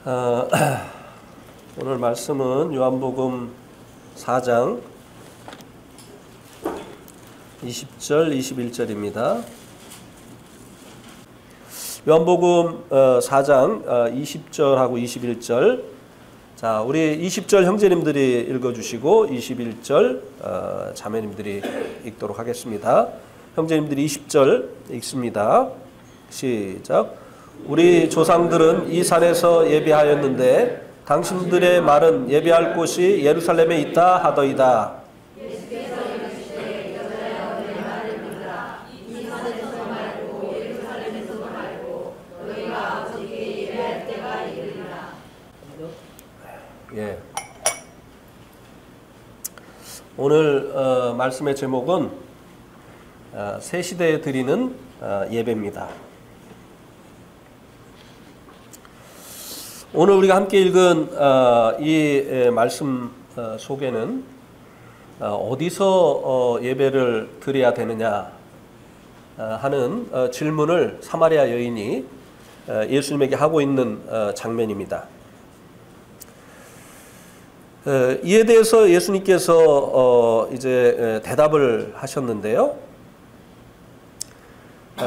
어, 오늘 말씀은 요한복음 4장 20절, 21절입니다. 요한복음 4장 20절하고 21절. 자, 우리 20절 형제님들이 읽어주시고 21절 자매님들이 읽도록 하겠습니다. 형제님들이 20절 읽습니다. 시작. 우리 조상들은 이 산에서 예배하였는데 당신들의 말은 예배할 곳이 예루살렘에 있다 하더이다. 예. 오늘 말씀의 제목은 새 시대에 드리는 예배입니다. 오늘 우리가 함께 읽은 이 말씀 속에는 어디서 예배를 드려야 되느냐 하는 질문을 사마리아 여인이 예수님에게 하고 있는 장면입니다. 이에 대해서 예수님께서 이제 대답을 하셨는데요.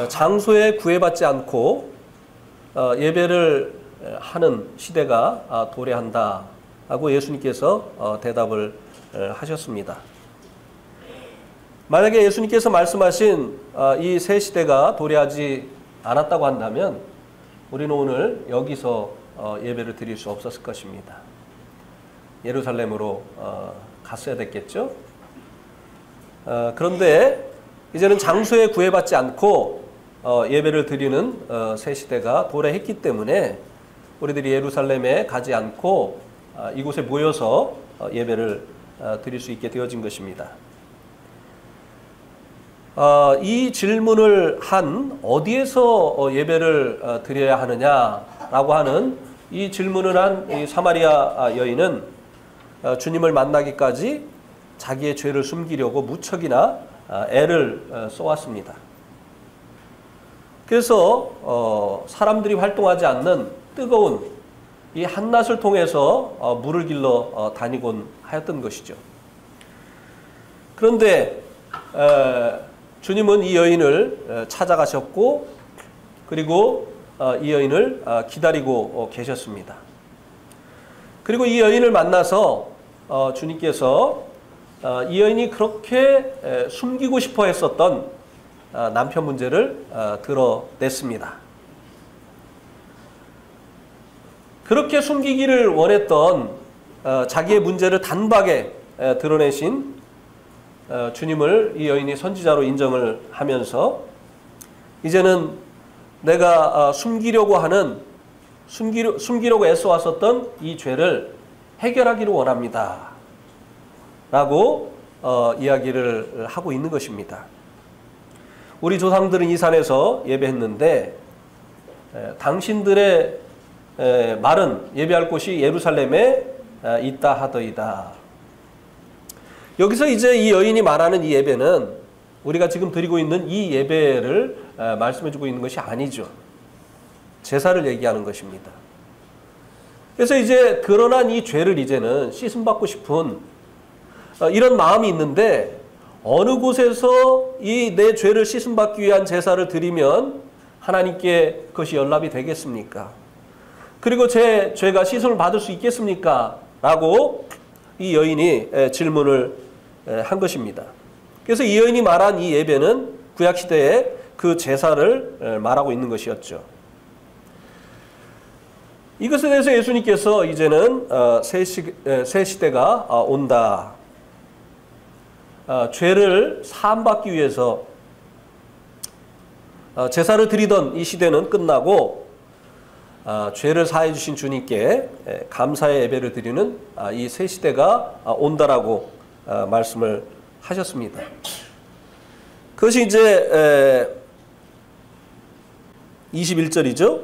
장소에 구애받지 않고 예배를 하는 시대가 도래한다 하고 예수님께서 대답을 하셨습니다. 만약에 예수님께서 말씀하신 이 새 시대가 도래하지 않았다고 한다면 우리는 오늘 여기서 예배를 드릴 수 없었을 것입니다. 예루살렘으로 갔어야 됐겠죠. 그런데 이제는 장소에 구애받지 않고 예배를 드리는 새 시대가 도래했기 때문에 우리들이 예루살렘에 가지 않고 이곳에 모여서 예배를 드릴 수 있게 되어진 것입니다. 이 질문을 한 어디에서 예배를 드려야 하느냐라고 하는 이 질문을 한 이 사마리아 여인은 주님을 만나기까지 자기의 죄를 숨기려고 무척이나 애를 써왔습니다. 그래서 사람들이 활동하지 않는 뜨거운 이 한낮을 통해서 물을 길러 다니곤 하였던 것이죠. 그런데 주님은 이 여인을 찾아가셨고 그리고 이 여인을 기다리고 계셨습니다. 그리고 이 여인을 만나서 주님께서 이 여인이 그렇게 숨기고 싶어 했었던 남편 문제를 드러냈습니다. 그렇게 숨기기를 원했던 자기의 문제를 단박에 드러내신 주님을 이 여인이 선지자로 인정을 하면서 이제는 내가 숨기려고 애써왔었던 이 죄를 해결하기를 원합니다. 라고 이야기를 하고 있는 것입니다. 우리 조상들은 이 산에서 예배했는데 당신들의 말은 예배할 곳이 예루살렘에 있다 하더이다. 여기서 이제 이 여인이 말하는 이 예배는 우리가 지금 드리고 있는 이 예배를 말씀해주고 있는 것이 아니죠. 제사를 얘기하는 것입니다. 그래서 이제 드러난 이 죄를 이제는 씻음받고 싶은 이런 마음이 있는데 어느 곳에서 이 내 죄를 씻음받기 위한 제사를 드리면 하나님께 그것이 연락이 되겠습니까? 그리고 제 죄가 씻음을 받을 수 있겠습니까? 라고 이 여인이 질문을 한 것입니다. 그래서 이 여인이 말한 이 예배는 구약시대에 그 제사를 말하고 있는 것이었죠. 이것에 대해서 예수님께서 이제는 새 시대가 온다. 죄를 사함받기 위해서 제사를 드리던 이 시대는 끝나고 죄를 사해 주신 주님께 감사의 예배를 드리는 이 새 시대가 온다라고 말씀을 하셨습니다. 그것이 이제 21절이죠.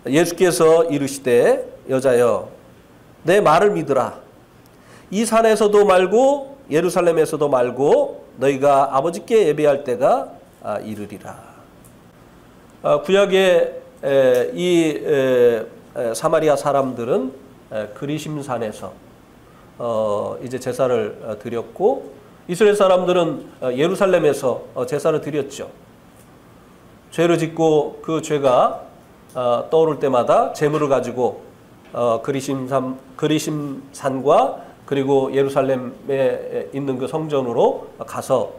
예수께서 이르시되 여자여 내 말을 믿으라. 이 산에서도 말고 예루살렘에서도 말고 너희가 아버지께 예배할 때가 이르리라. 구약의 이 사마리아 사람들은 그리심산에서 이제 제사를 드렸고, 이스라엘 사람들은 예루살렘에서 제사를 드렸죠. 죄를 짓고 그 죄가 떠오를 때마다 제물을 가지고 그리심산과 그리고 예루살렘에 있는 그 성전으로 가서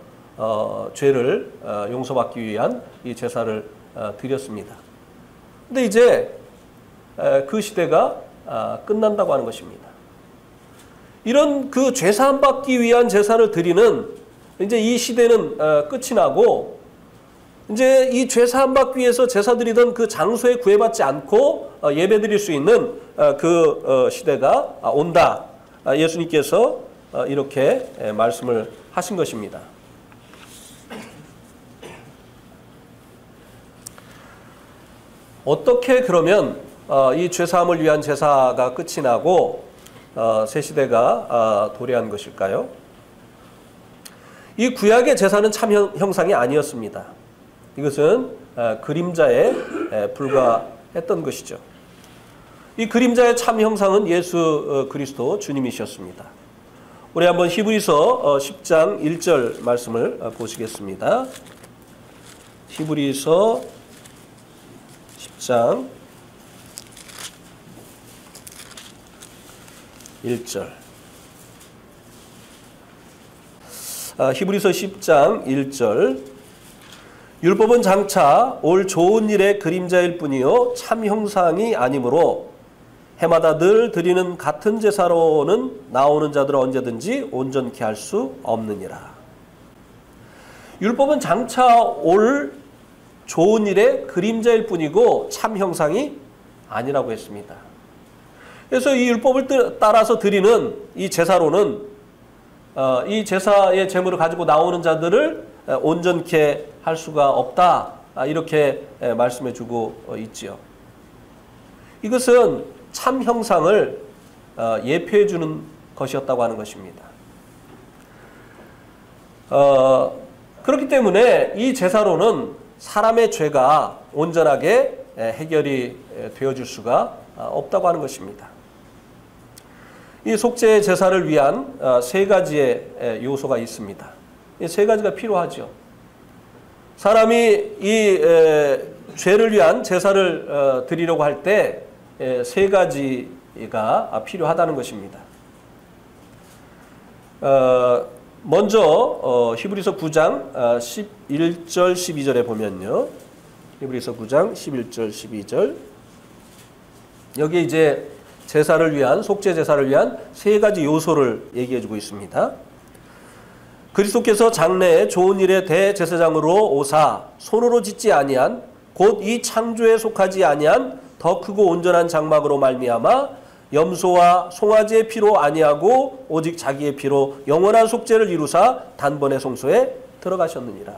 죄를 용서받기 위한 이 제사를 드렸습니다. 근데 이제 그 시대가 끝난다고 하는 것입니다. 이런 그 죄사함 받기 위한 제사를 드리는 이제 이 시대는 끝이 나고, 이제 이 죄사함 받기 위해서 제사 드리던 그 장소에 구애받지 않고 예배 드릴 수 있는 그 시대가 온다. 예수님께서 이렇게 말씀을 하신 것입니다. 어떻게 그러면 이 죄사함을 위한 제사가 끝이 나고 새 시대가 도래한 것일까요? 이 구약의 제사는 참 형상이 아니었습니다. 이것은 그림자에 불과했던 것이죠. 이 그림자의 참 형상은 예수 그리스도 주님이셨습니다. 우리 한번 히브리서 10장 1절 말씀을 보시겠습니다. 히브리서 10장 1절. 히브리서 10장 1절. 율법은 장차 올 좋은 일의 그림자일 뿐이요 참 형상이 아니므로 해마다 늘 드리는 같은 제사로는 나오는 자들을 언제든지 온전케 할 수 없느니라. 율법은 장차 올 좋은 일의 그림자일 뿐이고 참 형상이 아니라고 했습니다. 그래서 이 율법을 따라서 드리는 이 제사로는 이 제사의 제물을 가지고 나오는 자들을 온전케 할 수가 없다. 이렇게 말씀해 주고 있지요. 이것은 참 형상을 예표해 주는 것이었다고 하는 것입니다. 그렇기 때문에 이 제사로는 사람의 죄가 온전하게 해결이 되어줄 수가 없다고 하는 것입니다. 이 속죄 제사를 위한 세 가지의 요소가 있습니다. 이 세 가지가 필요하죠. 사람이 이 죄를 위한 제사를 드리려고 할 때 세 가지가 필요하다는 것입니다. 먼저 히브리서 9장 11절 12절에 보면요. 히브리서 9장 11절 12절. 여기에 이제 제사를 위한, 속죄 제사를 위한 세 가지 요소를 얘기해 주고 있습니다. 그리스도께서 장래에 좋은 일의 대제사장으로 오사 손으로 짓지 아니한 곧 이 창조에 속하지 아니한 더 크고 온전한 장막으로 말미암아 염소와 송아지의 피로 아니하고 오직 자기의 피로 영원한 속죄를 이루사 단번에 성소에 들어가셨느니라.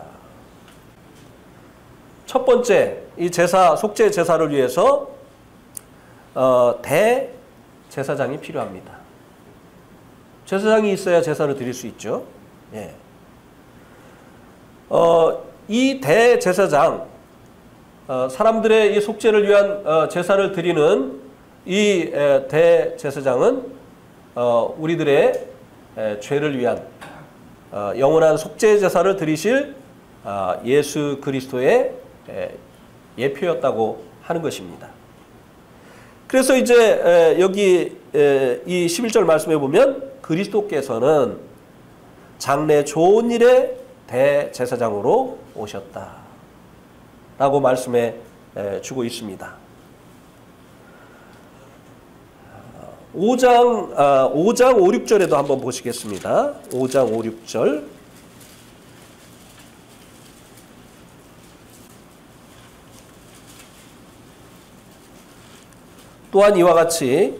첫 번째, 이 제사, 속죄 제사를 위해서 대제사장이 필요합니다. 제사장이 있어야 제사를 드릴 수 있죠. 예. 이 대제사장, 사람들의 이 속죄를 위한 제사를 드리는 이 대제사장은 우리들의 죄를 위한 영원한 속죄 제사를 드리실 예수 그리스도의 예표였다고 하는 것입니다. 그래서 이제 여기 이 11절 말씀해 보면 그리스도께서는 장래 좋은 일의 대제사장으로 오셨다 라고 말씀해 주고 있습니다. 5장 5, 6절에도 한번 보시겠습니다. 5장 5, 6절. 또한 이와 같이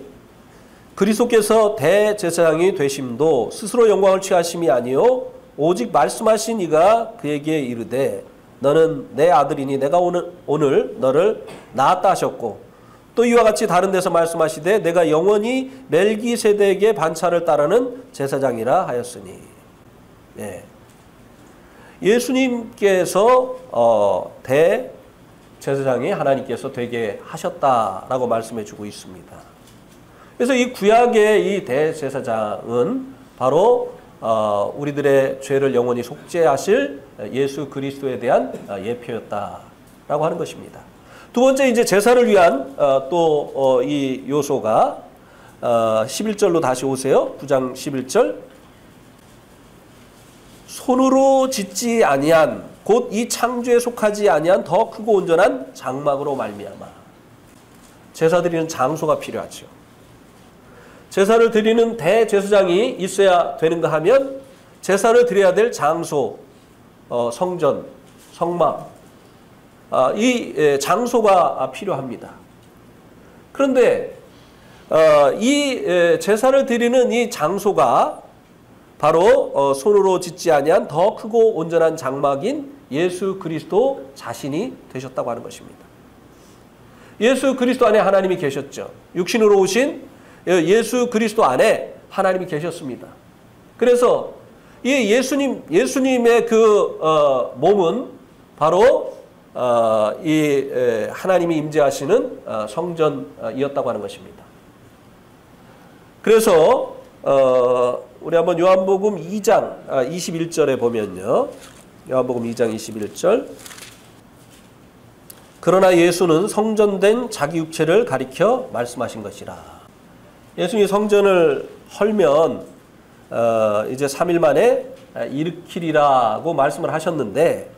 그리스도께서 대제사장이 되심도 스스로 영광을 취하심이 아니요 오직 말씀하신 이가 그에게 이르되 너는 내 아들이니 내가 오늘 너를 낳았다 하셨고 또 이와 같이 다른 데서 말씀하시되 내가 영원히 멜기세덱의 반차를 따르는 제사장이라 하였으니. 예. 예수님께서 제사장이 하나님께서 되게 하셨다라고 말씀해 주고 있습니다. 그래서 이 구약의 이 대제사장은 바로 우리들의 죄를 영원히 속죄하실 예수 그리스도에 대한 예표였다라고 하는 것입니다. 두 번째 이제 제사를 위한 또 이 요소가 11절로 다시 오세요. 9장 11절. 손으로 짓지 아니한 곧 이 창조에 속하지 아니한 더 크고 온전한 장막으로 말미암아. 제사 드리는 장소가 필요하죠. 제사를 드리는 대제사장이 있어야 되는가 하면 제사를 드려야 될 장소, 성전, 성막, 이 장소가 필요합니다. 그런데 이 제사를 드리는 이 장소가 바로 손으로 짓지 아니한 더 크고 온전한 장막인 예수 그리스도 자신이 되셨다고 하는 것입니다. 예수 그리스도 안에 하나님이 계셨죠. 육신으로 오신 예수 그리스도 안에 하나님이 계셨습니다. 그래서 이 예수님의 그 몸은 바로 이 하나님이 임재하시는 성전이었다고 하는 것입니다. 그래서 우리 한번 요한복음 2장 21절에 보면요. 요한복음 2장 21절. 그러나 예수는 성전된 자기 육체를 가리켜 말씀하신 것이라. 예수님이 성전을 헐면 이제 3일 만에 일으키리라고 말씀을 하셨는데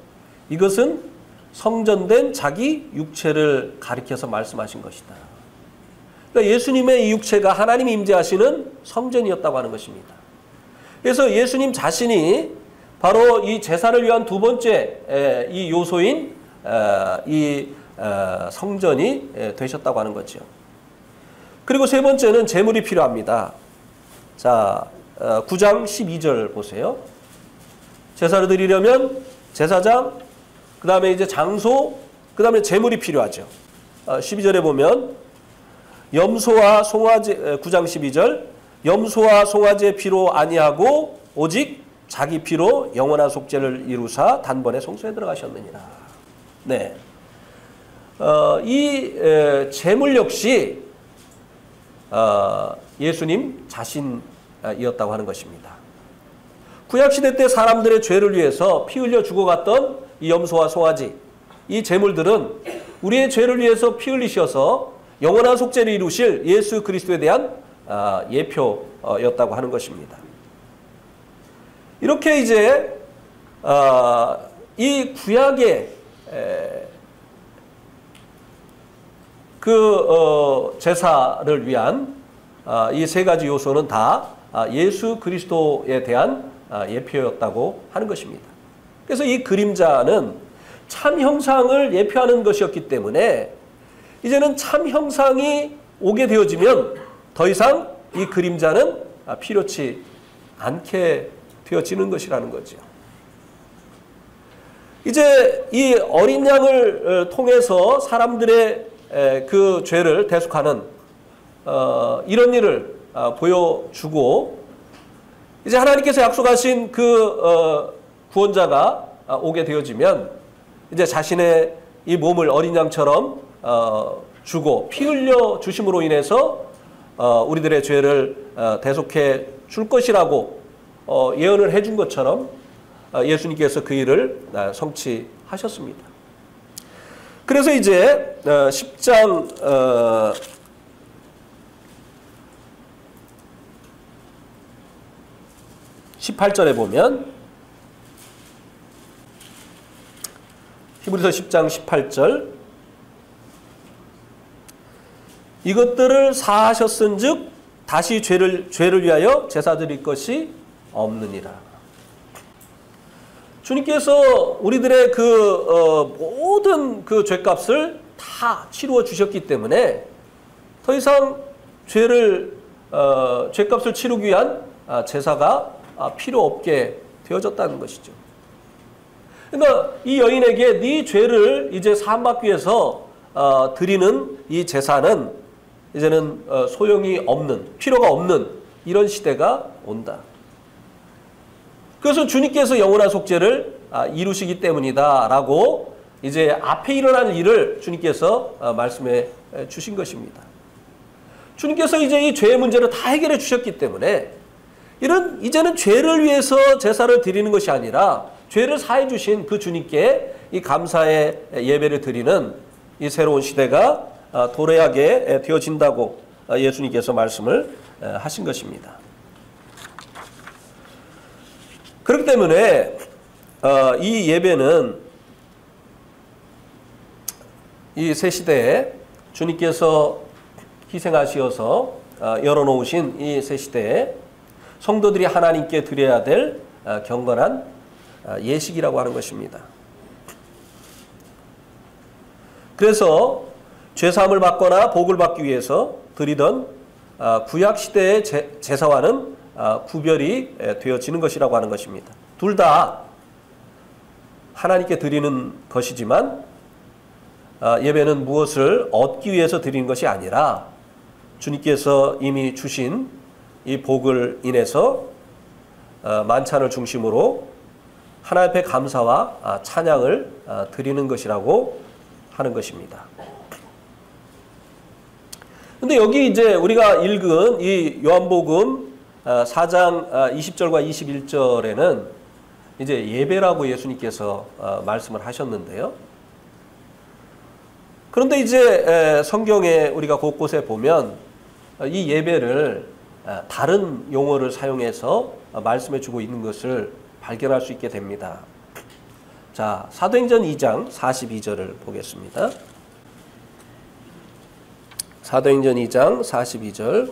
이것은 성전된 자기 육체를 가리켜서 말씀하신 것이다. 그러니까 예수님의 이 육체가 하나님이 임재하시는 성전이었다고 하는 것입니다. 그래서 예수님 자신이 바로 이 제사를 위한 두 번째 이 요소인 이 성전이 되셨다고 하는 거죠. 그리고 세 번째는 제물이 필요합니다. 자, 9장 12절 보세요. 제사를 드리려면 제사장, 그 다음에 이제 장소, 그 다음에 제물이 필요하죠. 12절에 보면 염소와 송아지, 9장 12절, 염소와 송아지의 피로 아니하고 오직 자기 피로 영원한 속죄를 이루사 단번에 성소에 들어가셨느니라. 네, 이 제물 역시 예수님 자신이었다고 하는 것입니다. 구약시대 때 사람들의 죄를 위해서 피 흘려 죽어갔던 이 염소와 송아지, 이 제물들은 우리의 죄를 위해서 피 흘리셔서 영원한 속죄를 이루실 예수 그리스도에 대한 예표였다고 하는 것입니다. 이렇게 이제 이 구약의 그 제사를 위한 이 세 가지 요소는 다 예수 그리스도에 대한 예표였다고 하는 것입니다. 그래서 이 그림자는 참 형상을 예표하는 것이었기 때문에 이제는 참 형상이 오게 되어지면 더 이상 이 그림자는 필요치 않게 되어지는 것이라는 거죠. 이제 이 어린 양을 통해서 사람들의 그 죄를 대속하는 이런 일을 보여주고 이제 하나님께서 약속하신 그 구원자가 오게 되어지면 이제 자신의 이 몸을 어린 양처럼 주고 피 흘려 주심으로 인해서 우리들의 죄를 대속해 줄 것이라고 예언을 해준 것처럼 예수님께서 그 일을 성취하셨습니다. 그래서 이제 10장 18절에 보면 히브리서 10장 18절 이것들을 사하셨은즉 다시 죄를 위하여 제사 드릴 것이 없느니라. 주님께서 우리들의 그 모든 그 죄값을 다 치루어 주셨기 때문에 더 이상 죄값을 치르기 위한 제사가 필요 없게 되어졌다는 것이죠. 그러니까 이 여인에게 네 죄를 이제 사함받기 위해서 드리는 이 제사는 이제는 소용이 없는, 필요가 없는 이런 시대가 온다. 그래서 주님께서 영원한 속죄를 이루시기 때문이다 라고 이제 앞에 일어날 일을 주님께서 말씀해 주신 것입니다. 주님께서 이제 이 죄의 문제를 다 해결해 주셨기 때문에 이제는 죄를 위해서 제사를 드리는 것이 아니라 죄를 사해 주신 그 주님께 이 감사의 예배를 드리는 이 새로운 시대가 도래하게 되어진다고 예수님께서 말씀을 하신 것입니다. 그렇기 때문에 이 예배는 이 새 시대에 주님께서 희생하시어서 열어놓으신 이 새 시대에 성도들이 하나님께 드려야 될 경건한 예식이라고 하는 것입니다. 그래서 죄사함을 받거나 복을 받기 위해서 드리던 구약시대의 제사와는 구별이 되어지는 것이라고 하는 것입니다. 둘 다 하나님께 드리는 것이지만 예배는 무엇을 얻기 위해서 드리는 것이 아니라 주님께서 이미 주신 이 복을 인해서 만찬을 중심으로 하나님 앞에 감사와 찬양을 드리는 것이라고 하는 것입니다. 근데 여기 이제 우리가 읽은 이 요한복음 4장 20절과 21절에는 이제 예배라고 예수님께서 말씀을 하셨는데요. 그런데 이제 성경에 우리가 곳곳에 보면 이 예배를 다른 용어를 사용해서 말씀해 주고 있는 것을 발견할 수 있게 됩니다. 자, 사도행전 2장 42절을 보겠습니다. 사도행전 2장 42절.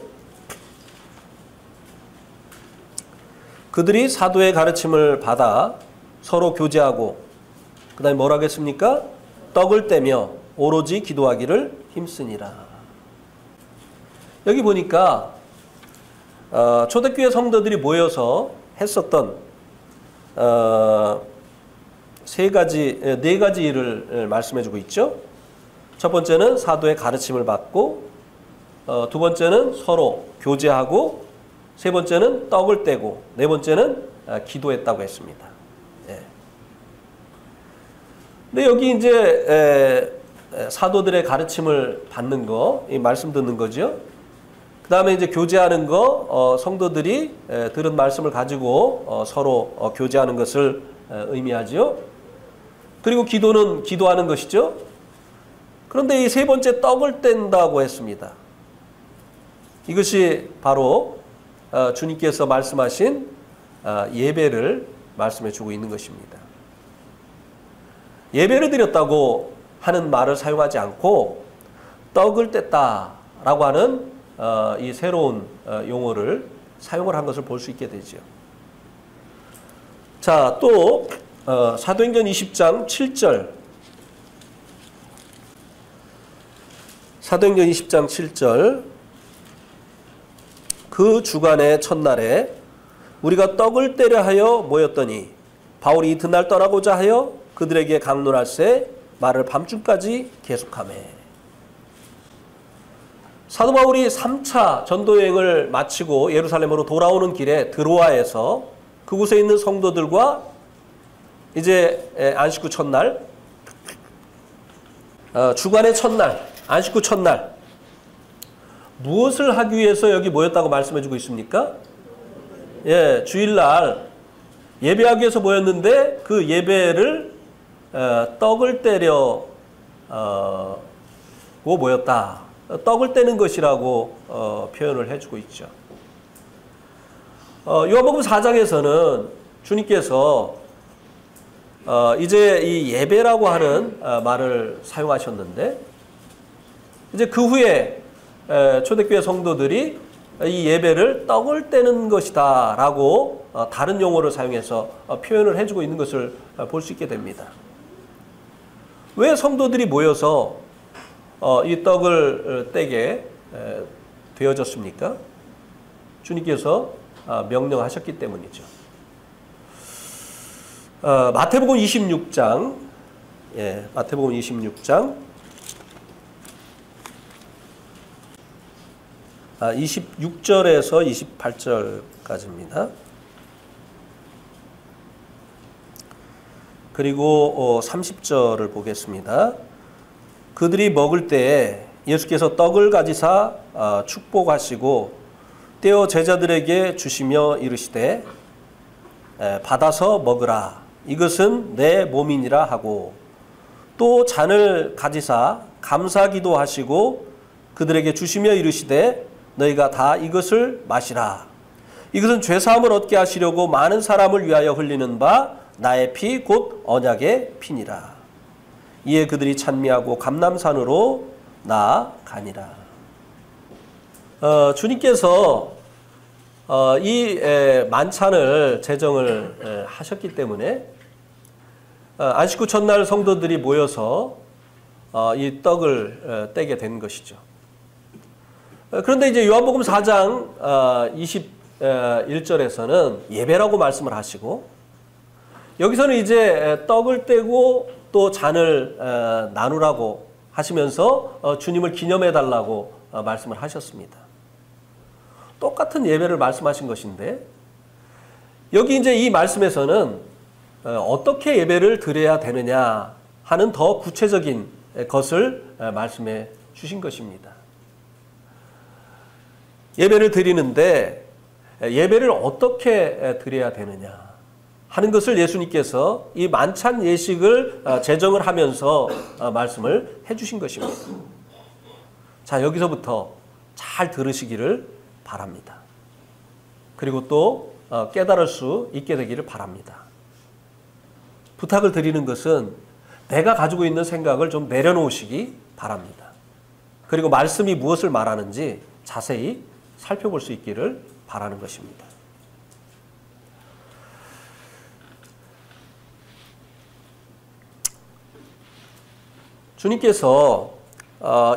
그들이 사도의 가르침을 받아 서로 교제하고 그 다음에 뭐라 하겠습니까? 떡을 떼며 오로지 기도하기를 힘쓰니라. 여기 보니까 초대교회 성도들이 모여서 했었던 네 가지 일을 말씀해주고 있죠. 첫 번째는 사도의 가르침을 받고, 두 번째는 서로 교제하고, 세 번째는 떡을 떼고, 네 번째는 기도했다고 했습니다. 예. 근데 여기 이제 사도들의 가르침을 받는 거, 이 말씀 듣는 거죠. 그 다음에 이제 교제하는 거, 성도들이 들은 말씀을 가지고 서로 교제하는 것을 의미하지요. 그리고 기도는 기도하는 것이죠. 그런데 이 세 번째 떡을 뗀다고 했습니다. 이것이 바로 주님께서 말씀하신 예배를 말씀해 주고 있는 것입니다. 예배를 드렸다고 하는 말을 사용하지 않고 떡을 뗐다라고 하는 이 새로운 용어를 사용을 한 것을 볼 수 있게 되죠. 자, 또 사도행전 20장 7절. 사도행전 20장 7절. 그 주간의 첫날에 우리가 떡을 떼려 하여 모였더니 바울이 이튿날 떠나고자 하여 그들에게 강론할세 말을 밤중까지 계속하매. 사도 바울이 3차 전도여행을 마치고 예루살렘으로 돌아오는 길에 드로아에서 그곳에 있는 성도들과 이제 안식구 첫날, 주간의 첫날, 안식구 첫날 무엇을 하기 위해서 여기 모였다고 말씀해주고 있습니까? 예, 주일날 예배하기 위해서 모였는데 그 예배를 떡을 떼려 모였다. 떡을 떼는 것이라고 표현을 해주고 있죠. 요한복음 4장에서는 주님께서 이제 이 예배라고 하는 말을 사용하셨는데 이제 그 후에 초대교회 성도들이 이 예배를 떡을 떼는 것이다 라고 다른 용어를 사용해서 표현을 해주고 있는 것을 볼 수 있게 됩니다. 왜 성도들이 모여서 이 떡을 떼게 되어졌습니까? 주님께서 명령하셨기 때문이죠. 마태복음 26장, 예, 마태복음 26장 26절에서 28절까지입니다. 그리고 30절을 보겠습니다. 그들이 먹을 때에 예수께서 떡을 가지사 축복하시고 떼어 제자들에게 주시며 이르시되 받아서 먹으라. 이것은 내 몸이니라 하고 또 잔을 가지사 감사기도 하시고 그들에게 주시며 이르시되 너희가 다 이것을 마시라. 이것은 죄사함을 얻게 하시려고 많은 사람을 위하여 흘리는 바 나의 피 곧 언약의 피니라. 이에 그들이 찬미하고 감람산으로 나아가니라. 주님께서 이 만찬을 제정을 하셨기 때문에 안식 후 첫날 성도들이 모여서 이 떡을 떼게 된 것이죠. 그런데 이제 요한복음 4장 21절에서는 예배라고 말씀을 하시고 여기서는 이제 떡을 떼고 또 잔을 나누라고 하시면서 주님을 기념해 달라고 말씀을 하셨습니다. 똑같은 예배를 말씀하신 것인데 여기 이제 이 말씀에서는 어떻게 예배를 드려야 되느냐 하는 더 구체적인 것을 말씀해 주신 것입니다. 예배를 드리는데 예배를 어떻게 드려야 되느냐 하는 것을 예수님께서 이 만찬 예식을 제정을 하면서 말씀을 해주신 것입니다. 자, 여기서부터 잘 들으시기를 바랍니다. 그리고 또 깨달을 수 있게 되기를 바랍니다. 부탁을 드리는 것은 내가 가지고 있는 생각을 좀 내려놓으시기 바랍니다. 그리고 말씀이 무엇을 말하는지 자세히 살펴볼 수 있기를 바라는 것입니다. 주님께서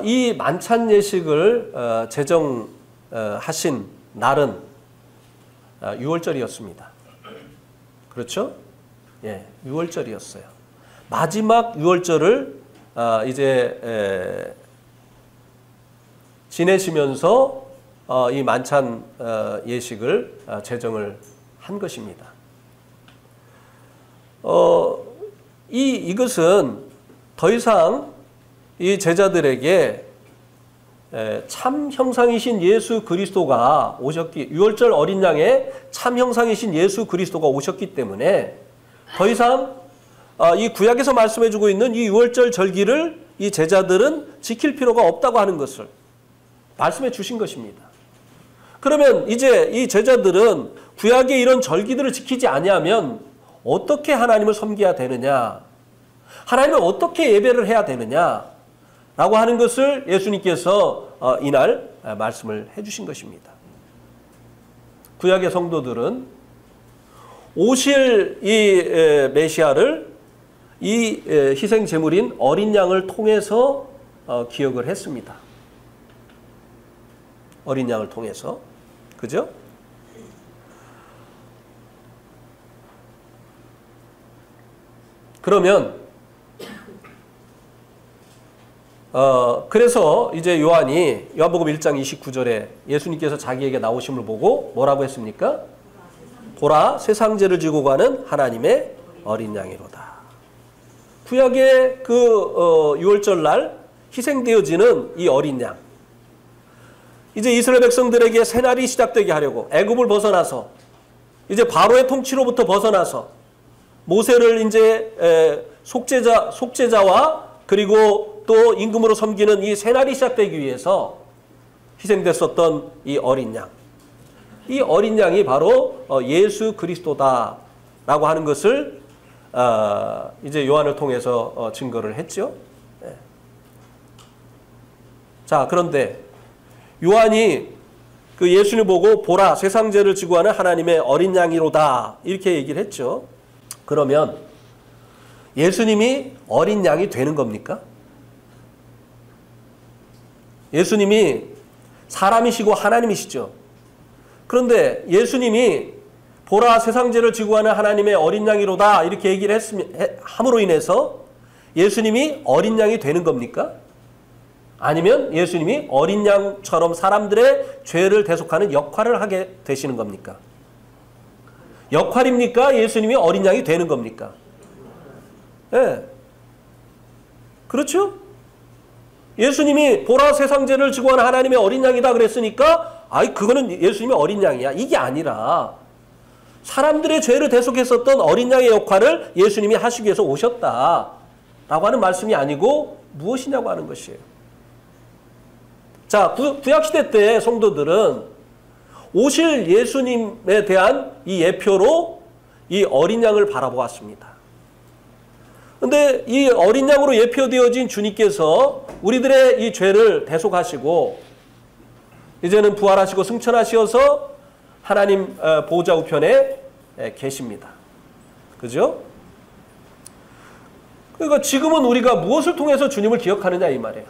이 만찬 예식을 제정하신 날은 6월절이었습니다. 그렇죠? 예, 6월절이었어요. 마지막 6월절을 이제 지내시면서 이 만찬 예식을 제정을 한 것입니다. 이것은 더 이상 이 제자들에게 참 형상이신 예수 그리스도가 오셨기, 6월절 어린 양의 참 형상이신 예수 그리스도가 오셨기 때문에 더 이상 이 구약에서 말씀해주고 있는 이 6월절 절기를 이 제자들은 지킬 필요가 없다고 하는 것을 말씀해 주신 것입니다. 그러면 이제 이 제자들은 구약의 이런 절기들을 지키지 아니하면 어떻게 하나님을 섬겨야 되느냐, 하나님을 어떻게 예배를 해야 되느냐 라고 하는 것을 예수님께서 이날 말씀을 해주신 것입니다. 구약의 성도들은 오실 이 메시아를 이 희생 제물인 어린 양을 통해서 기억을 했습니다. 어린 양을 통해서. 그죠? 그러면 그래서 이제 요한이 요한복음 1장 29절에 예수님께서 자기에게 나오심을 보고 뭐라고 했습니까? 보라, 세상 죄를 지고 가는 하나님의 어린 양이로다. 구약의 그 6월절 날 희생되어지는 이 어린 양. 이제 이스라엘 백성들에게 새날이 시작되게 하려고 애굽을 벗어나서 이제 바로의 통치로부터 벗어나서 모세를 이제 속죄자와 그리고 또 임금으로 섬기는 이 새날이 시작되기 위해서 희생됐었던 이 어린 양. 이 어린 양이 바로 예수 그리스도다라고 하는 것을 이제 요한을 통해서 증거를 했죠. 네. 자, 그런데 요한이 그 예수를 보고 보라, 세상 죄를 지고 가는 하나님의 어린 양이로다 이렇게 얘기를 했죠. 그러면 예수님이 어린 양이 되는 겁니까? 예수님이 사람이시고 하나님이시죠. 그런데 예수님이 보라, 세상 죄를 지고 가는 하나님의 어린 양이로다 이렇게 얘기를 함으로 인해서 예수님이 어린 양이 되는 겁니까? 아니면 예수님이 어린 양처럼 사람들의 죄를 대속하는 역할을 하게 되시는 겁니까? 역할입니까? 예수님이 어린 양이 되는 겁니까? 예. 그렇죠? 예수님이 보라 세상 죄를 지고 온 하나님의 어린 양이다 그랬으니까 그거는 예수님의 어린 양이야. 이게 아니라 사람들의 죄를 대속했었던 어린 양의 역할을 예수님이 하시기 위해서 오셨다라고 하는 말씀이 아니고 무엇이냐고 하는 것이에요. 자, 구약시대 때 성도들은 오실 예수님에 대한 이 예표로 이 어린 양을 바라보았습니다. 근데 이 어린 양으로 예표되어진 주님께서 우리들의 이 죄를 대속하시고 이제는 부활하시고 승천하시어서 하나님 보좌 우편에 계십니다. 그죠? 그러니까 지금은 우리가 무엇을 통해서 주님을 기억하느냐 이 말이에요.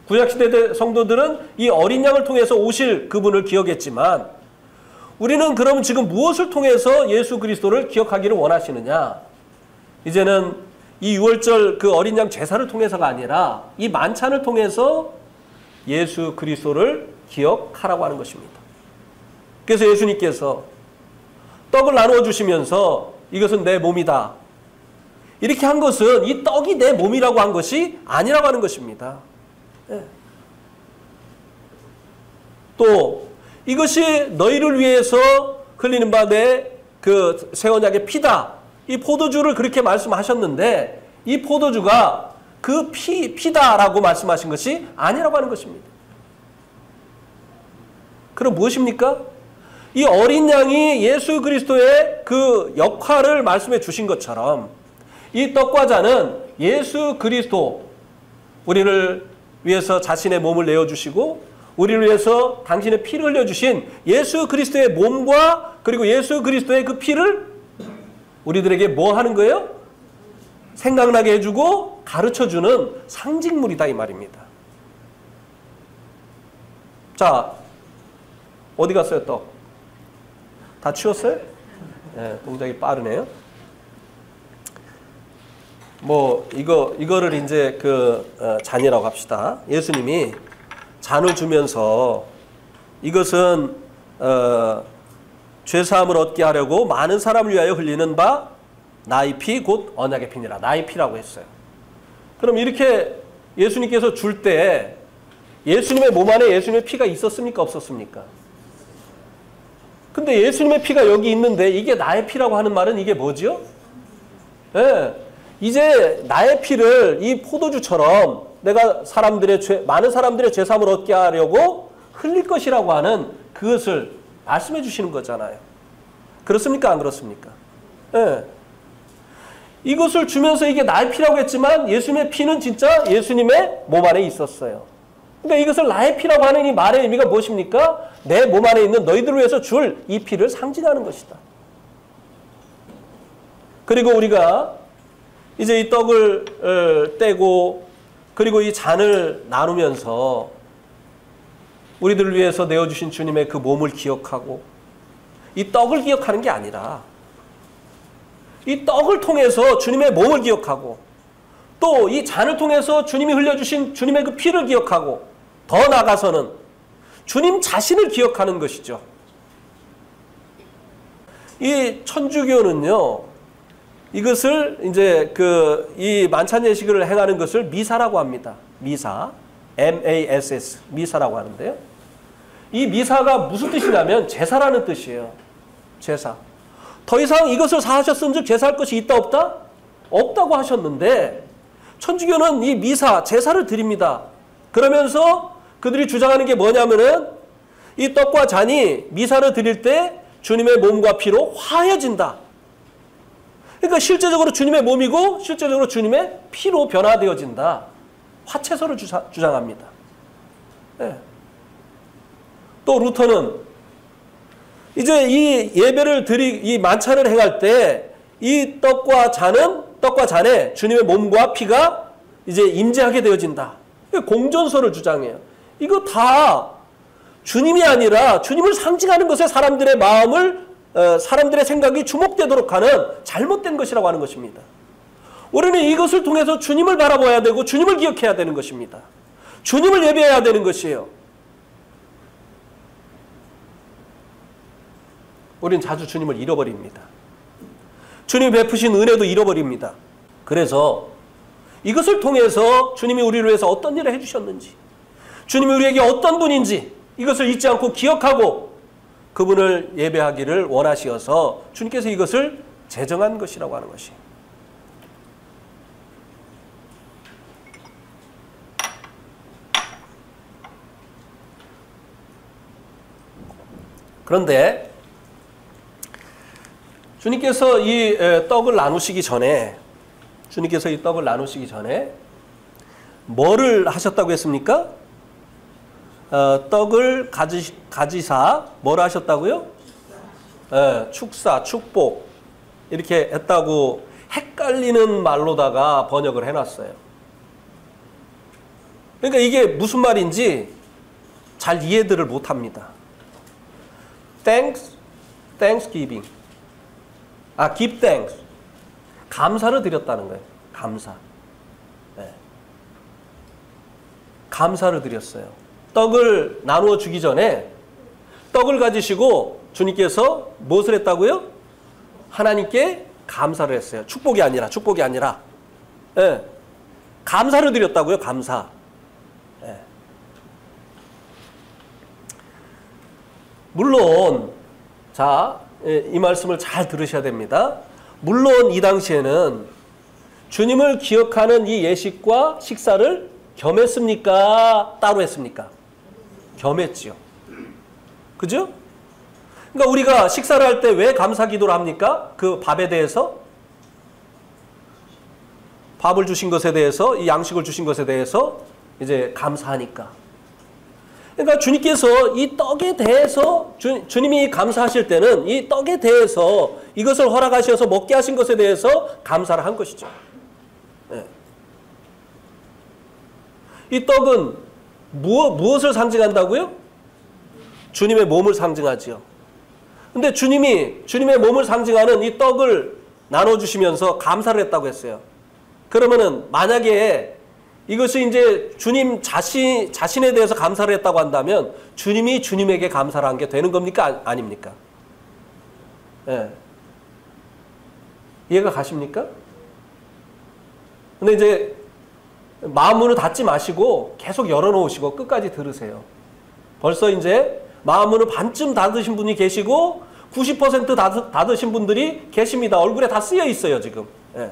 구약시대 성도들은 이 어린 양을 통해서 오실 그분을 기억했지만 우리는 그럼 지금 무엇을 통해서 예수 그리스도를 기억하기를 원하시느냐? 이제는 이 6월절 그 어린 양 제사를 통해서가 아니라 이 만찬을 통해서 예수 그리스도를 기억하라고 하는 것입니다. 그래서 예수님께서 떡을 나누어 주시면서 이것은 내 몸이다. 이렇게 한 것은 이 떡이 내 몸이라고 한 것이 아니라고 하는 것입니다. 네. 또 이것이 너희를 위해서 흘리는 바 내 그 새 언약의 피다. 이 포도주를 그렇게 말씀하셨는데 이 포도주가 그 피다라고 말씀하신 것이 아니라고 하는 것입니다. 그럼 무엇입니까? 이 어린 양이 예수 그리스도의 그 역할을 말씀해 주신 것처럼 이 떡과 잔은 예수 그리스도 우리를 위해서 자신의 몸을 내어주시고 우리를 위해서 당신의 피를 흘려주신 예수 그리스도의 몸과 그리고 예수 그리스도의 그 피를 우리들에게 뭐 하는 거예요? 생각나게 해주고 가르쳐주는 상징물이다 이 말입니다. 자, 어디 갔어요 떡? 다 치웠어요? 네, 동작이 빠르네요. 뭐 이거를 이제 잔이라고 합시다. 예수님이 잔을 주면서 이것은 죄사함을 얻게 하려고 많은 사람을 위하여 흘리는 바 나의 피 곧 언약의 피니라. 나의 피라고 했어요. 그럼 이렇게 예수님께서 줄 때 예수님의 몸 안에 예수님의 피가 있었습니까? 없었습니까? 근데 예수님의 피가 여기 있는데 이게 나의 피라고 하는 말은 이게 뭐죠? 예. 이제 나의 피를 이 포도주처럼 내가 많은 사람들의 죄사함을 얻게 하려고 흘릴 것이라고 하는 그것을 말씀해 주시는 거잖아요. 그렇습니까? 안 그렇습니까? 예. 이것을 주면서 이게 나의 피라고 했지만 예수님의 피는 진짜 예수님의 몸 안에 있었어요. 근데 이것을 나의 피라고 하는 이 말의 의미가 무엇입니까? 내 몸 안에 있는 너희들을 위해서 줄 이 피를 상징하는 것이다. 그리고 우리가 이제 이 떡을 떼고 그리고 이 잔을 나누면서 우리들을 위해서 내어주신 주님의 그 몸을 기억하고 이 떡을 기억하는 게 아니라 이 떡을 통해서 주님의 몸을 기억하고 또 이 잔을 통해서 주님이 흘려주신 주님의 그 피를 기억하고 더 나아가서는 주님 자신을 기억하는 것이죠. 이 천주교는요, 이것을 이제 이 만찬 예식을 행하는 것을 미사라고 합니다. 미사, MASS, 미사라고 하는데요. 이 미사가 무슨 뜻이냐면 제사라는 뜻이에요. 제사. 더 이상 이것을 사하셨음즉 제사할 것이 있다 없다? 없다고 하셨는데 천주교는 이 미사, 제사를 드립니다. 그러면서 그들이 주장하는 게 뭐냐면은 이 떡과 잔이 미사를 드릴 때 주님의 몸과 피로 화해진다. 그러니까 실제적으로 주님의 몸이고 실제적으로 주님의 피로 변화되어진다. 화채서를 주장합니다. 네. 또 루터는 이제 이 예배를 이 만찬을 행할 때 이 떡과 잔에 주님의 몸과 피가 이제 임재하게 되어진다. 공전서를 주장해요. 이거 다 주님이 아니라 주님을 상징하는 것에 사람들의 마음을 사람들의 생각이 주목되도록 하는 잘못된 것이라고 하는 것입니다. 우리는 이것을 통해서 주님을 바라봐야 되고 주님을 기억해야 되는 것입니다. 주님을 예배해야 되는 것이에요. 우리는 자주 주님을 잃어버립니다. 주님이 베푸신 은혜도 잃어버립니다. 그래서 이것을 통해서 주님이 우리를 위해서 어떤 일을 해주셨는지, 주님이 우리에게 어떤 분인지 이것을 잊지 않고 기억하고 그분을 예배하기를 원하시어서 주님께서 이것을 제정한 것이라고 하는 것이. 그런데 주님께서 이 떡을 나누시기 전에 뭐를 하셨다고 했습니까? 떡을 가지사 뭐를 하셨다고요? 축사, 축복 이렇게 했다고 헷갈리는 말로다가 번역을 해놨어요. 그러니까 이게 무슨 말인지 잘 이해들을 못합니다. Thanksgiving. give thanks. 감사를 드렸다는 거예요. 감사. 네. 감사를 드렸어요. 떡을 나누어 주기 전에 떡을 가지시고 주님께서 무엇을 했다고요? 하나님께 감사를 했어요. 축복이 아니라. 네. 감사를 드렸다고요. 감사. 네. 물론 이 말씀을 잘 들으셔야 됩니다. 물론 이 당시에는 주님을 기억하는 이 예식과 식사를 겸했습니까? 따로 했습니까? 겸했지요. 그죠? 그러니까 우리가 식사를 할 때 왜 감사 기도를 합니까? 그 밥에 대해서, 밥을 주신 것에 대해서, 이 양식을 주신 것에 대해서 이제 감사하니까. 그러니까 주님께서 이 떡에 대해서 주님이 감사하실 때는 이 떡에 대해서 이것을 허락하셔서 먹게 하신 것에 대해서 감사를 한 것이죠. 네. 이 떡은 무엇을 상징한다고요? 주님의 몸을 상징하지요. 근데 주님이 주님의 몸을 상징하는 이 떡을 나눠주시면서 감사를 했다고 했어요. 그러면은 만약에 이것이 이제 주님 자신에 대해서 감사를 했다고 한다면 주님이 주님에게 감사를 한 게 되는 겁니까? 아닙니까? 예. 이해가 가십니까? 근데 이제 마음문을 닫지 마시고 계속 열어놓으시고 끝까지 들으세요. 벌써 이제 마음문을 반쯤 닫으신 분이 계시고 90% 닫으신 분들이 계십니다. 얼굴에 다 쓰여 있어요, 지금. 예.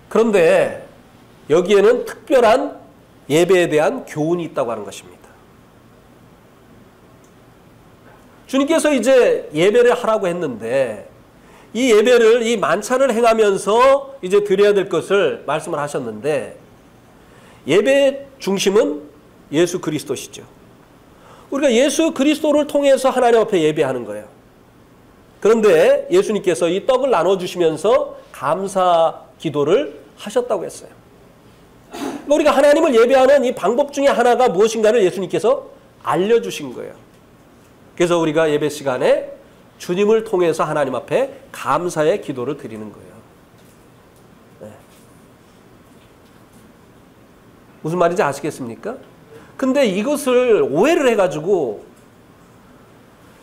그런데 여기에는 특별한 예배에 대한 교훈이 있다고 하는 것입니다. 주님께서 이제 예배를 하라고 했는데 이 예배를 이 만찬을 행하면서 이제 드려야 될 것을 말씀을 하셨는데 예배의 중심은 예수 그리스도시죠. 우리가 예수 그리스도를 통해서 하나님 앞에 예배하는 거예요. 그런데 예수님께서 이 떡을 나눠주시면서 감사 기도를 하셨다고 했어요. 우리가 하나님을 예배하는 이 방법 중에 하나가 무엇인가를 예수님께서 알려주신 거예요. 그래서 우리가 예배 시간에 주님을 통해서 하나님 앞에 감사의 기도를 드리는 거예요. 네. 무슨 말인지 아시겠습니까? 근데 이것을 오해를 해가지고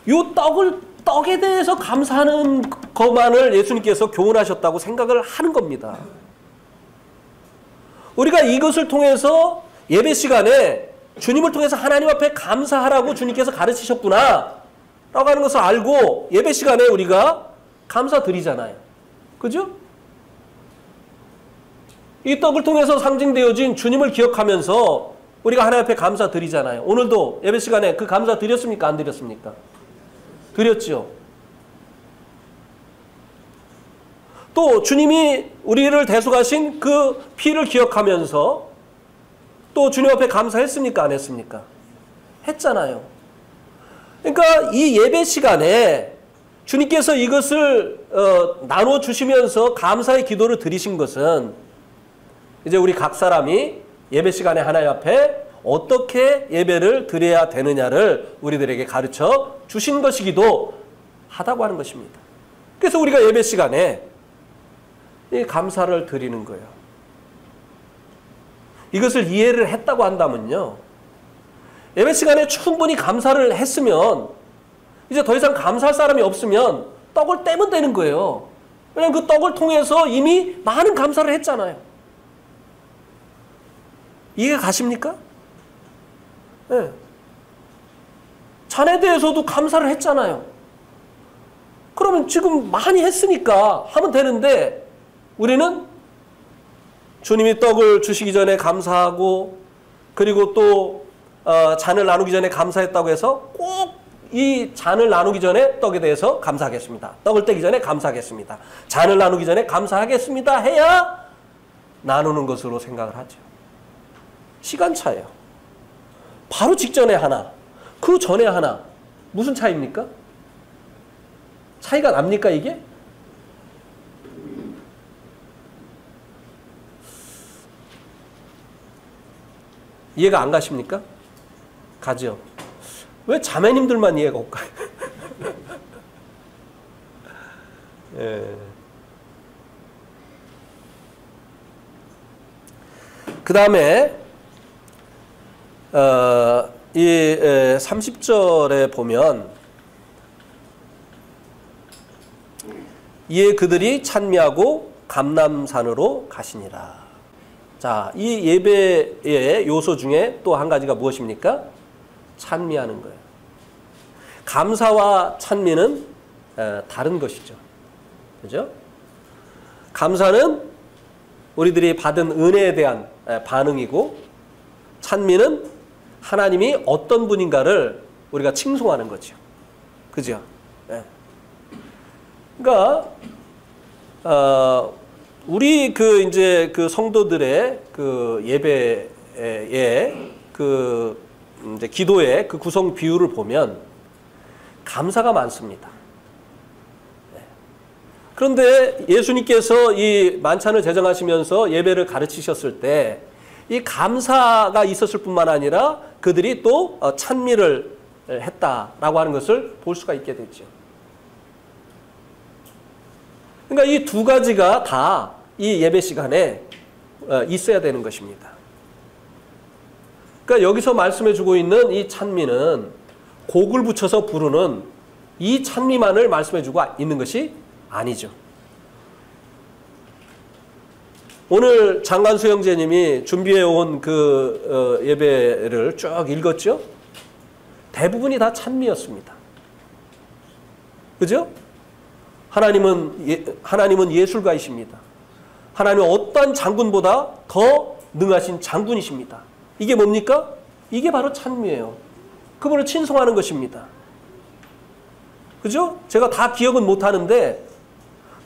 이 떡에 대해서 감사하는 것만을 예수님께서 교훈하셨다고 생각을 하는 겁니다. 우리가 이것을 통해서 예배 시간에 주님을 통해서 하나님 앞에 감사하라고 주님께서 가르치셨구나 라고 하는 것을 알고 예배 시간에 우리가 감사드리잖아요. 그죠? 이 떡을 통해서 상징되어진 주님을 기억하면서 우리가 하나님 앞에 감사드리잖아요. 오늘도 예배 시간에 그 감사 드렸습니까? 안 드렸습니까? 드렸죠. 또 주님이 우리를 대속하신 그 피를 기억하면서 또 주님 앞에 감사했습니까? 안 했습니까? 했잖아요. 그러니까 이 예배 시간에 주님께서 이것을 나눠 주시면서 감사의 기도를 드리신 것은 이제 우리 각 사람이 예배 시간에 하나님 앞에 어떻게 예배를 드려야 되느냐를 우리들에게 가르쳐 주신 것이기도 하다고 하는 것입니다. 그래서 우리가 예배 시간에 이 감사를 드리는 거예요. 이것을 이해를 했다고 한다면요. 예배 시간에 충분히 감사를 했으면 이제 더 이상 감사할 사람이 없으면 떡을 떼면 되는 거예요. 왜냐하면 그 떡을 통해서 이미 많은 감사를 했잖아요. 이해가 가십니까? 네. 잔에 대해서도 감사를 했잖아요. 그러면 지금 많이 했으니까 하면 되는데 우리는 주님이 떡을 주시기 전에 감사하고 그리고 또 잔을 나누기 전에 감사했다고 해서 꼭 이 잔을 나누기 전에 떡에 대해서 감사하겠습니다. 떡을 떼기 전에 감사하겠습니다. 잔을 나누기 전에 감사하겠습니다. 해야 나누는 것으로 생각을 하죠. 시간차예요. 바로 직전에 하나, 그 전에 하나. 무슨 차이입니까? 차이가 납니까 이게? 이해가 안 가십니까? 가죠. 왜 자매님들만 이해가 올까요? 예. 그 다음에 이 30절에 보면 이에 그들이 찬미하고 감람산으로 가시니라. 자, 이 예배의 요소 중에 또 한 가지가 무엇입니까? 찬미하는 거예요. 감사와 찬미는 다른 것이죠. 그죠? 감사는 우리들이 받은 은혜에 대한 반응이고 찬미는 하나님이 어떤 분인가를 우리가 칭송하는 거죠. 그죠? 그러니까 우리 이제 성도들의 예배의 이제 기도의 구성 비율을 보면 감사가 많습니다. 그런데 예수님께서 이 만찬을 제정하시면서 예배를 가르치셨을 때 이 감사가 있었을 뿐만 아니라 그들이 또 찬미를 했다라고 하는 것을 볼 수가 있게 됐죠. 그러니까 이 두 가지가 다 이 예배 시간에 있어야 되는 것입니다. 그러니까 여기서 말씀해주고 있는 이 찬미는 곡을 붙여서 부르는 이 찬미만을 말씀해주고 있는 것이 아니죠. 오늘 장관수 형제님이 준비해온 예배를 쭉 읽었죠? 대부분이 다 찬미였습니다. 그죠? 하나님은 예술가이십니다. 하나님은 어떠한 장군보다 더 능하신 장군이십니다. 이게 뭡니까? 이게 바로 찬미예요. 그분을 칭송하는 것입니다. 그죠? 제가 다 기억은 못하는데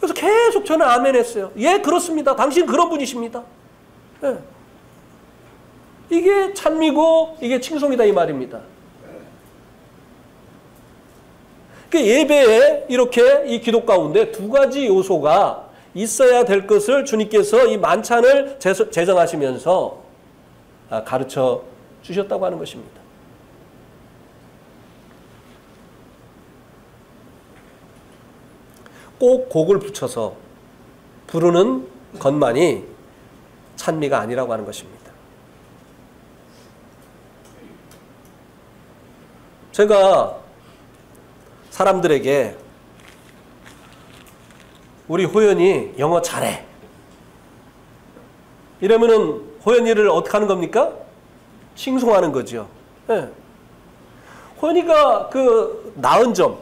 그래서 계속 저는 아멘 했어요. 예, 그렇습니다. 당신 그런 분이십니다. 예. 이게 찬미고 이게 칭송이다 이 말입니다. 예배에 이렇게 이 기도 가운데 두 가지 요소가 있어야 될 것을 주님께서 이 만찬을 제정하시면서 가르쳐 주셨다고 하는 것입니다. 꼭 곡을 붙여서 부르는 것만이 찬미가 아니라고 하는 것입니다. 제가 사람들에게 우리 호연이 영어 잘해 이러면은 호연이를 어떻게 하는 겁니까? 칭송하는 거죠. 네. 호연이가 나은 점,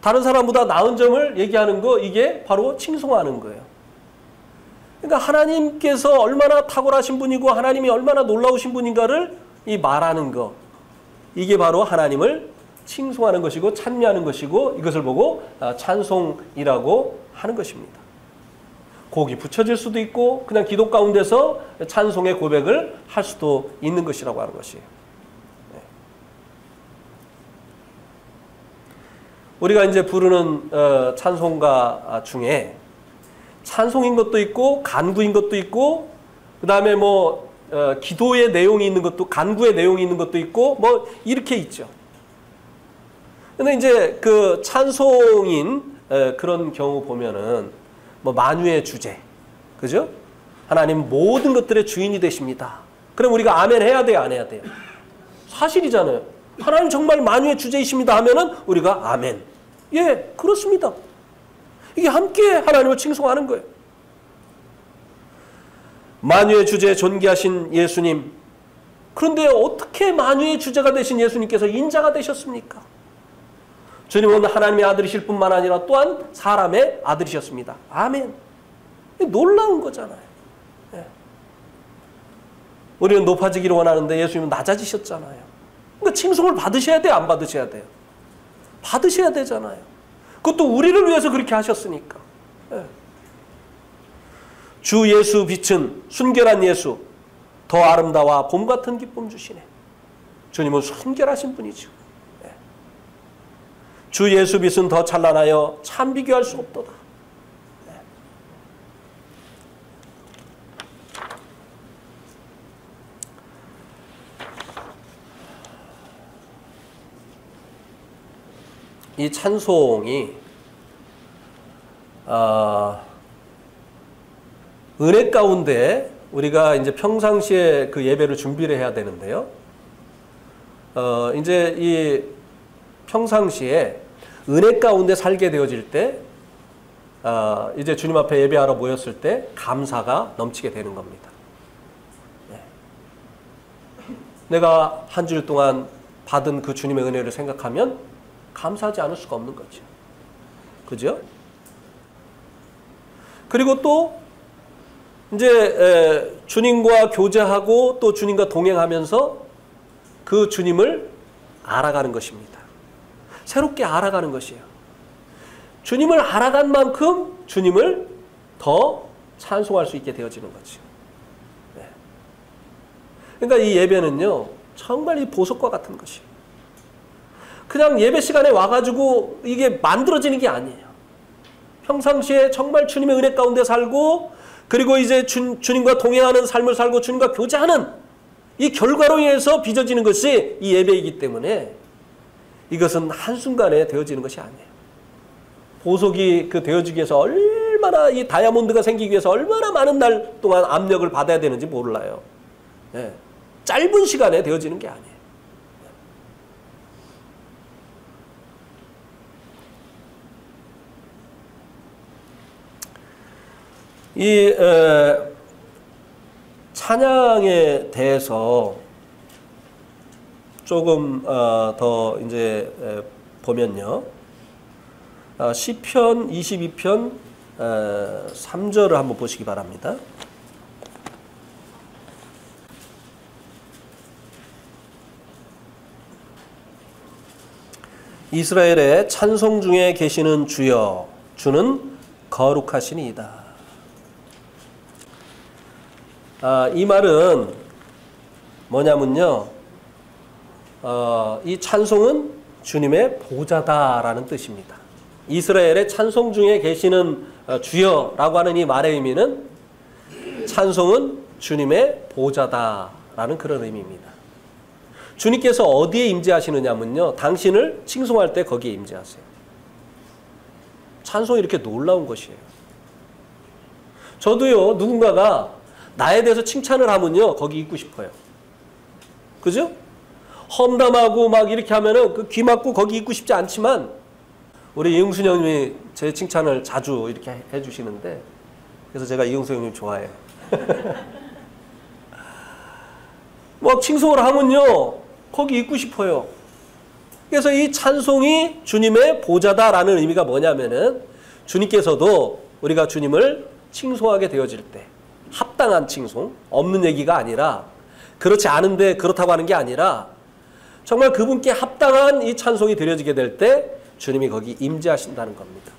다른 사람보다 나은 점을 얘기하는 거, 이게 바로 칭송하는 거예요. 그러니까 하나님께서 얼마나 탁월하신 분이고 하나님이 얼마나 놀라우신 분인가를 말하는 거, 이게 바로 하나님을 칭송하는 것이고 찬미하는 것이고 이것을 보고 찬송이라고 하는 것입니다. 곡이 붙여질 수도 있고 그냥 기도 가운데서 찬송의 고백을 할 수도 있는 것이라고 하는 것이에요. 네. 우리가 이제 부르는 찬송가 중에 찬송인 것도 있고 간구인 것도 있고 그 다음에 기도의 내용이 있는 것도 간구의 내용이 있는 것도 있고 이렇게 있죠. 근데 이제 찬송인 그런 경우 보면은 만유의 주제, 그죠? 하나님 모든 것들의 주인이 되십니다. 그럼 우리가 아멘 해야 돼요, 안 해야 돼요? 사실이잖아요. 하나님 정말 만유의 주제이십니다 하면은 우리가 아멘. 예, 그렇습니다. 이게 함께 하나님을 칭송하는 거예요. 만유의 주제 존귀하신 예수님. 그런데 어떻게 만유의 주제가 되신 예수님께서 인자가 되셨습니까? 주님은 하나님의 아들이실 뿐만 아니라 또한 사람의 아들이셨습니다. 아멘. 놀라운 거잖아요. 예. 우리는 높아지기를 원하는데 예수님은 낮아지셨잖아요. 그러니까 칭송을 받으셔야 돼요? 안 받으셔야 돼요? 받으셔야 되잖아요. 그것도 우리를 위해서 그렇게 하셨으니까. 예. 주 예수 빛은 순결한 예수, 더 아름다워 봄 같은 기쁨 주시네. 주님은 순결하신 분이죠. 예. 주 예수 빛은 더 찬란하여 참 비교할 수 없도다. 예. 이 찬송이 은혜 가운데 우리가 이제 평상시에 그 예배를 준비를 해야 되는데요. 이제 이 평상시에 은혜 가운데 살게 되어질 때, 이제 주님 앞에 예배하러 모였을 때 감사가 넘치게 되는 겁니다. 네. 내가 한 주일 동안 받은 그 주님의 은혜를 생각하면 감사하지 않을 수가 없는 거죠. 그죠? 그리고 또 이제 주님과 교제하고 또 주님과 동행하면서 그 주님을 알아가는 것입니다. 새롭게 알아가는 것이에요. 주님을 알아간 만큼 주님을 더 찬송할 수 있게 되어지는 거죠. 네. 그러니까 이 예배는요, 정말 이 보석과 같은 것이에요. 그냥 예배 시간에 와가지고 이게 만들어지는 게 아니에요. 평상시에 정말 주님의 은혜 가운데 살고, 그리고 이제 주님과 동행하는 삶을 살고 주님과 교제하는 이 결과로 인해서 빚어지는 것이 이 예배이기 때문에 이것은 한순간에 되어지는 것이 아니에요. 보석이 그 되어지기 위해서 얼마나, 이 다이아몬드가 생기기 위해서 얼마나 많은 날 동안 압력을 받아야 되는지 몰라요. 네. 짧은 시간에 되어지는 게 아니에요. 이 찬양에 대해서 조금 더 이제 보면요, 시편 22편 3절을 한번 보시기 바랍니다. 이스라엘의 찬송 중에 계시는 주여, 주는 거룩하시니이다. 이 말은 뭐냐면요, 이 찬송은 주님의 보좌다라는 뜻입니다. 이스라엘의 찬송 중에 계시는 주여라고 하는 이 말의 의미는 찬송은 주님의 보좌다라는 그런 의미입니다. 주님께서 어디에 임재하시느냐면요, 당신을 칭송할 때 거기에 임재하세요. 찬송이 이렇게 놀라운 것이에요. 저도요, 누군가가 나에 대해서 칭찬을 하면요, 거기 있고 싶어요. 그죠? 험담하고 막 이렇게 하면은 그 귀 막고 거기 있고 싶지 않지만, 우리 이용순 형님이 제 칭찬을 자주 이렇게 해주시는데, 그래서 제가 이용순 형님 좋아해요. 막 칭송을 하면요, 거기 있고 싶어요. 그래서 이 찬송이 주님의 보좌다라는 의미가 뭐냐면은, 주님께서도 우리가 주님을 칭송하게 되어질 때, 합당한 칭송, 없는 얘기가 아니라, 그렇지 않은데 그렇다고 하는 게 아니라, 정말 그분께 합당한 이 찬송이 드려지게 될 때 주님이 거기 임재하신다는 겁니다.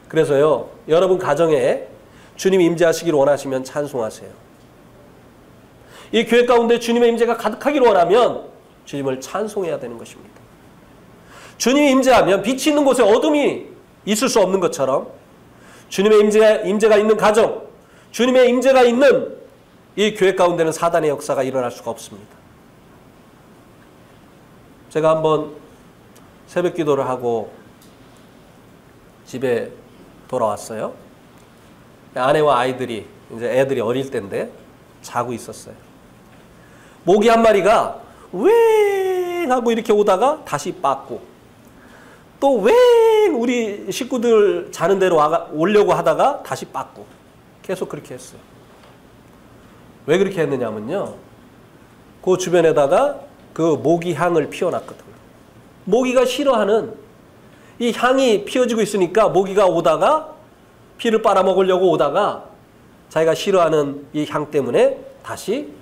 그래서요, 여러분 가정에 주님이 임재하시기를 원하시면 찬송하세요. 이 교회 가운데 주님의 임재가 가득하기를 원하면 주님을 찬송해야 되는 것입니다. 주님이 임재하면 빛이 있는 곳에 어둠이 있을 수 없는 것처럼, 주님의 임재가 있는 가정, 주님의 임재가 있는 이 교회 가운데는 사단의 역사가 일어날 수가 없습니다. 제가 한번 새벽 기도를 하고 집에 돌아왔어요. 아내와 아이들이, 이제 애들이 어릴 때인데 자고 있었어요. 모기 한 마리가 웽 하고 이렇게 오다가 다시 빠꾸, 또 웽 우리 식구들 자는 대로 오려고 하다가 다시 빠꾸, 계속 그렇게 했어요. 왜 그렇게 했느냐면요, 그 주변에다가 그 모기 향을 피워놨거든요. 모기가 싫어하는 이 향이 피어지고 있으니까 모기가 오다가 피를 빨아먹으려고 오다가 자기가 싫어하는 이 향 때문에 다시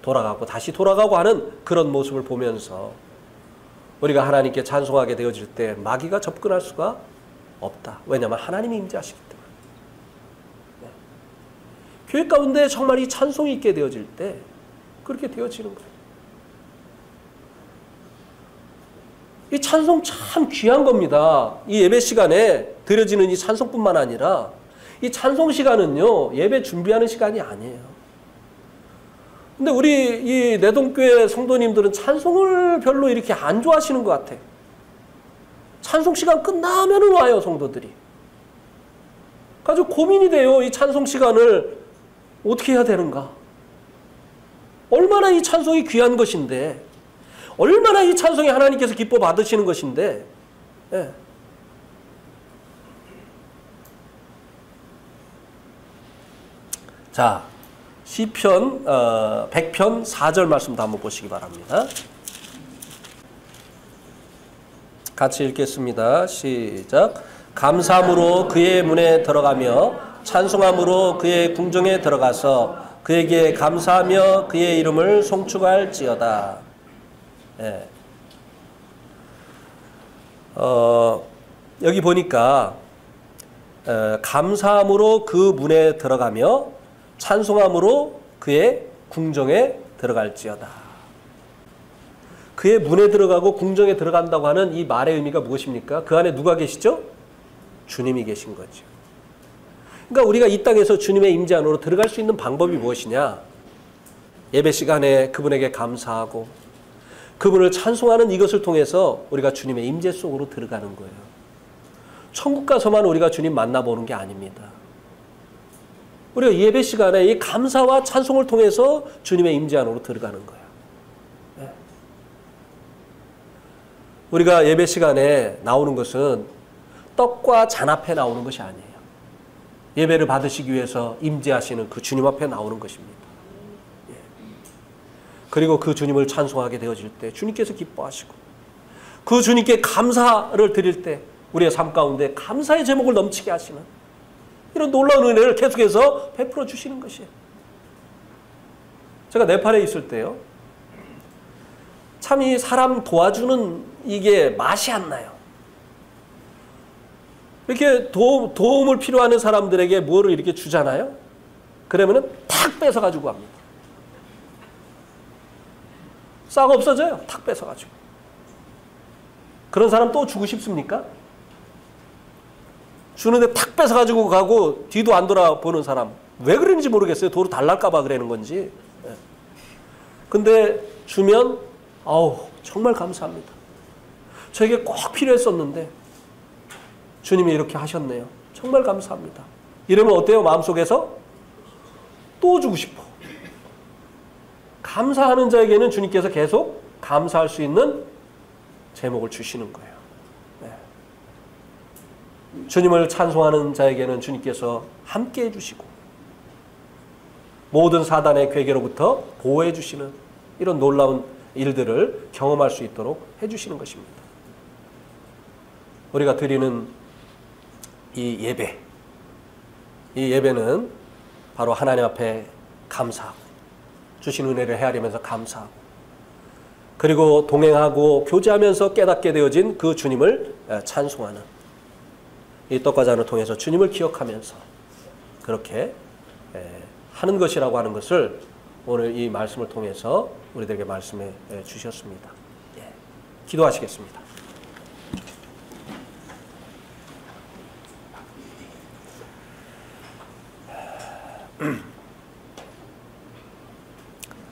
돌아가고 하는 그런 모습을 보면서 우리가 하나님께 찬송하게 되어질 때 마귀가 접근할 수가 없다. 왜냐하면 하나님이 임재하시기 때문에. 네. 교회 가운데 정말 이 찬송이 있게 되어질 때 그렇게 되어지는 거예요. 이 찬송 참 귀한 겁니다. 이 예배 시간에 드려지는 이 찬송뿐만 아니라 이 찬송 시간은요, 예배 준비하는 시간이 아니에요. 근데 우리 이 내동교회 성도님들은 찬송을 별로 이렇게 안 좋아하시는 것 같아. 찬송 시간 끝나면은 와요, 성도들이. 아주 고민이 돼요. 이 찬송 시간을 어떻게 해야 되는가? 얼마나 이 찬송이 귀한 것인데, 얼마나 이 찬송이 하나님께서 기뻐 받으시는 것인데, 예. 자, 시편 100편 4절 말씀도 한번 보시기 바랍니다. 같이 읽겠습니다. 시작. 감사함으로 그의 문에 들어가며 찬송함으로 그의 궁정에 들어가서 그에게 감사하며 그의 이름을 송축할지어다. 예. 여기 보니까 감사함으로 그 문에 들어가며 찬송함으로 그의 궁정에 들어갈지어다. 그의 문에 들어가고 궁정에 들어간다고 하는 이 말의 의미가 무엇입니까? 그 안에 누가 계시죠? 주님이 계신 거죠. 그러니까 우리가 이 땅에서 주님의 임재 안으로 들어갈 수 있는 방법이 무엇이냐? 예배 시간에 그분에게 감사하고 그분을 찬송하는 이것을 통해서 우리가 주님의 임재 속으로 들어가는 거예요. 천국 가서만 우리가 주님 만나보는 게 아닙니다. 우리가 예배 시간에 이 감사와 찬송을 통해서 주님의 임재 안으로 들어가는 거예요. 네. 우리가 예배 시간에 나오는 것은 떡과 잔 앞에 나오는 것이 아니에요. 예배를 받으시기 위해서 임재하시는 그 주님 앞에 나오는 것입니다. 예. 그리고 그 주님을 찬송하게 되어질 때 주님께서 기뻐하시고 그 주님께 감사를 드릴 때 우리의 삶 가운데 감사의 제목을 넘치게 하시는 이런 놀라운 은혜를 계속해서 베풀어 주시는 것이에요. 제가 네팔에 있을 때요, 참 이 사람 도와주는 이게 맛이 안 나요. 이렇게 도움을 필요하는 사람들에게 뭐를 이렇게 주잖아요. 그러면은 탁 뺏어가지고 갑니다. 싹 없어져요. 탁 뺏어가지고. 그런 사람 또 주고 싶습니까? 주는데 탁 뺏어가지고 가고 뒤도 안 돌아보는 사람, 왜 그러는지 모르겠어요. 도로 달랄까봐 그러는 건지. 근데 주면 아우 정말 감사합니다. 저에게 꼭 필요했었는데 주님이 이렇게 하셨네요. 정말 감사합니다. 이러면 어때요? 마음속에서 또 주고 싶어. 감사하는 자에게는 주님께서 계속 감사할 수 있는 제목을 주시는 거예요. 주님을 찬송하는 자에게는 주님께서 함께 해주시고 모든 사단의 괴계로부터 보호해 주시는 이런 놀라운 일들을 경험할 수 있도록 해주시는 것입니다. 우리가 드리는 이 예배는 바로 하나님 앞에 감사하고 주신 은혜를 헤아리면서 감사하고 그리고 동행하고 교제하면서 깨닫게 되어진 그 주님을 찬송하는 이 떡과 잔을 통해서 주님을 기억하면서 그렇게 하는 것이라고 하는 것을 오늘 이 말씀을 통해서 우리들에게 말씀해 주셨습니다. 기도하시겠습니다.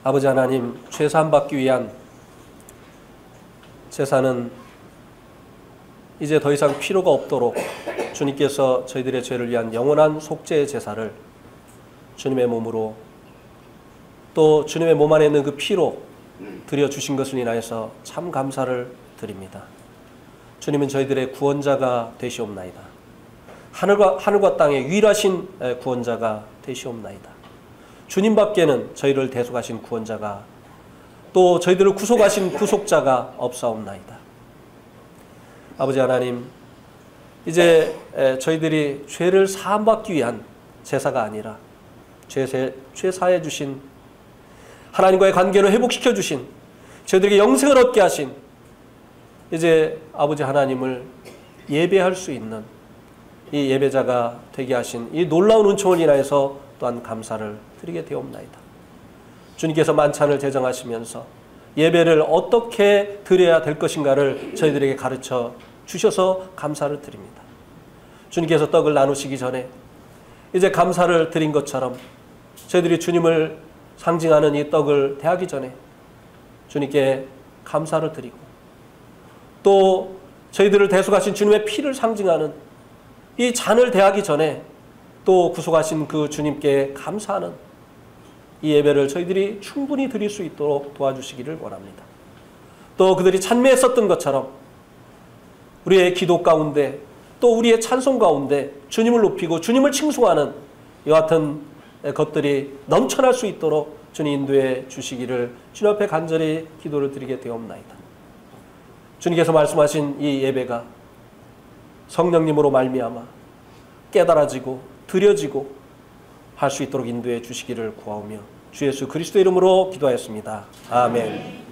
아버지 하나님, 죄사함받기 위한 제사는 이제 더 이상 필요가 없도록 주님께서 저희들의 죄를 위한 영원한 속죄의 제사를 주님의 몸으로 또 주님의 몸 안에 있는 그 피로 드려주신 것을 인하여서 참 감사를 드립니다. 주님은 저희들의 구원자가 되시옵나이다. 하늘과 땅의 유일하신 구원자가 되시옵나이다. 주님 밖에는 저희를 대속하신 구원자가 또 저희들을 구속하신 구속자가 없사옵나이다. 아버지 하나님, 이제 저희들이 죄를 사함받기 위한 제사가 아니라 죄 사해 주신 하나님과의 관계를 회복시켜 주신 저희들에게 영생을 얻게 하신 이제 아버지 하나님을 예배할 수 있는 이 예배자가 되게 하신 이 놀라운 은총을 인하여서 또한 감사를 드리게 되옵나이다. 주님께서 만찬을 제정하시면서 예배를 어떻게 드려야 될 것인가를 저희들에게 가르쳐 주셔서 감사를 드립니다. 주님께서 떡을 나누시기 전에 이제 감사를 드린 것처럼 저희들이 주님을 상징하는 이 떡을 대하기 전에 주님께 감사를 드리고 또 저희들을 대속하신 주님의 피를 상징하는 이 잔을 대하기 전에 또 구속하신 그 주님께 감사하는 이 예배를 저희들이 충분히 드릴 수 있도록 도와주시기를 원합니다. 또 그들이 찬미했었던 것처럼 우리의 기도 가운데 또 우리의 찬송 가운데 주님을 높이고 주님을 칭송하는 이와 같은 것들이 넘쳐날 수 있도록 주님 인도해 주시기를 주님 앞에 간절히 기도를 드리게 되옵나이다. 주님께서 말씀하신 이 예배가 성령님으로 말미암아 깨달아지고 드려지고 할 수 있도록 인도해 주시기를 구하오며 주 예수 그리스도 이름으로 기도하였습니다. 아멘.